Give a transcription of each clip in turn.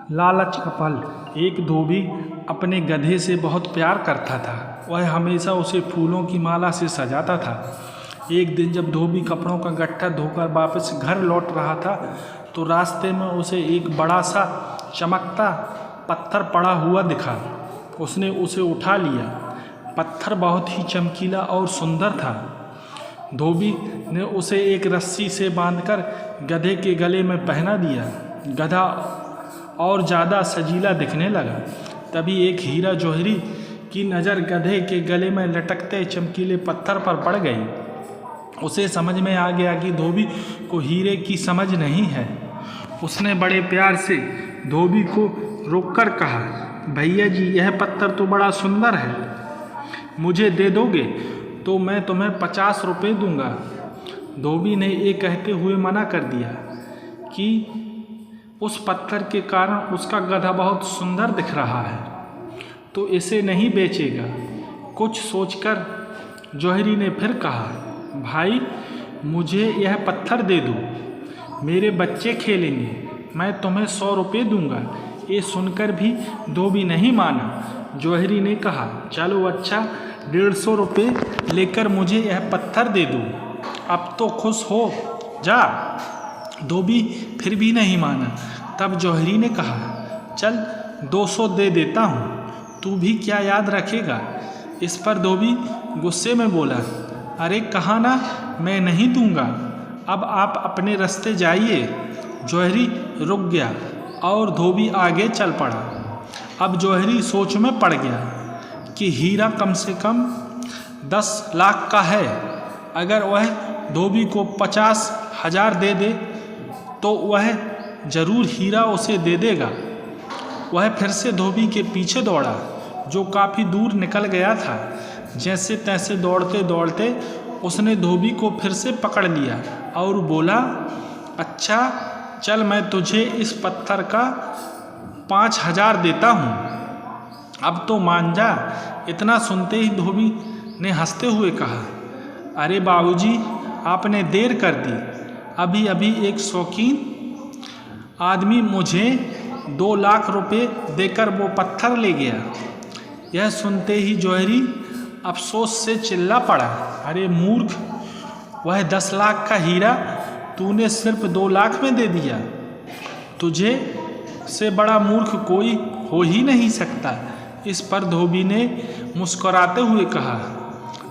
लालच का फल। एक धोबी अपने गधे से बहुत प्यार करता था। वह हमेशा उसे फूलों की माला से सजाता था। एक दिन जब धोबी कपड़ों का गट्ठा धोकर वापस घर लौट रहा था तो रास्ते में उसे एक बड़ा सा चमकता पत्थर पड़ा हुआ दिखा। उसने उसे उठा लिया। पत्थर बहुत ही चमकीला और सुंदर था। धोबी ने उसे एक रस्सी से बांधकर गधे के गले में पहना दिया। गधा और ज़्यादा सजीला दिखने लगा। तभी एक हीरा जौहरी की नज़र गधे के गले में लटकते चमकीले पत्थर पर पड़ गई। उसे समझ में आ गया कि धोबी को हीरे की समझ नहीं है। उसने बड़े प्यार से धोबी को रोककर कहा, भैया जी, यह पत्थर तो बड़ा सुंदर है, मुझे दे दोगे तो मैं तुम्हें 50 रुपये दूंगा। धोबी ने ये कहते हुए मना कर दिया कि उस पत्थर के कारण उसका गधा बहुत सुंदर दिख रहा है तो इसे नहीं बेचेगा। कुछ सोचकर जौहरी ने फिर कहा, भाई, मुझे यह पत्थर दे दो, मेरे बच्चे खेलेंगे, मैं तुम्हें 100 रुपये दूंगा। ये सुनकर भी धोबी नहीं माना। जौहरी ने कहा, चलो अच्छा, 150 रुपये लेकर मुझे यह पत्थर दे दो, अब तो खुश हो जा। धोबी फिर भी नहीं माना। तब जौहरी ने कहा, चल 200 दे देता हूँ, तू भी क्या याद रखेगा। इस पर धोबी गुस्से में बोला, अरे कहा ना मैं नहीं दूंगा, अब आप अपने रास्ते जाइए। जौहरी रुक गया और धोबी आगे चल पड़ा। अब जौहरी सोच में पड़ गया कि हीरा कम से कम 10 लाख का है। अगर वह धोबी को 50,000 दे दे तो वह ज़रूर हीरा उसे दे देगा। वह फिर से धोबी के पीछे दौड़ा, जो काफ़ी दूर निकल गया था। जैसे तैसे दौड़ते दौड़ते उसने धोबी को फिर से पकड़ लिया और बोला, अच्छा चल, मैं तुझे इस पत्थर का 5,000 देता हूँ, अब तो मान जा। इतना सुनते ही धोबी ने हंसते हुए कहा, अरे बाबूजी, आपने देर कर दी। अभी अभी एक शौकीन आदमी मुझे 2 लाख रुपए देकर वो पत्थर ले गया। यह सुनते ही जौहरी अफसोस से चिल्ला पड़ा, अरे मूर्ख, वह 10 लाख का हीरा तूने सिर्फ 2 लाख में दे दिया। तुझे से बड़ा मूर्ख कोई हो ही नहीं सकता। इस पर धोबी ने मुस्कुराते हुए कहा,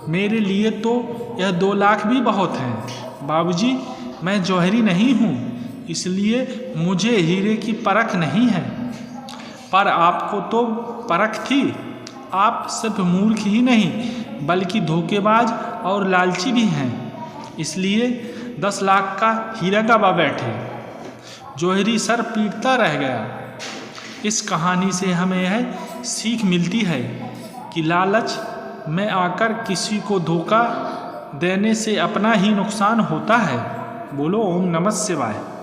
मेरे लिए तो यह 2 लाख भी बहुत हैं। बाबूजी, मैं जौहरी नहीं हूँ, इसलिए मुझे हीरे की परख नहीं है। पर आपको तो परख थी। आप सिर्फ मूर्ख ही नहीं बल्कि धोखेबाज और लालची भी हैं, इसलिए 10 लाख का हीरा गवा बैठे। जौहरी सर पीटता रह गया। इस कहानी से हमें यह सीख मिलती है कि लालच में आकर किसी को धोखा देने से अपना ही नुकसान होता है। बोलो ओम नमः शिवाय।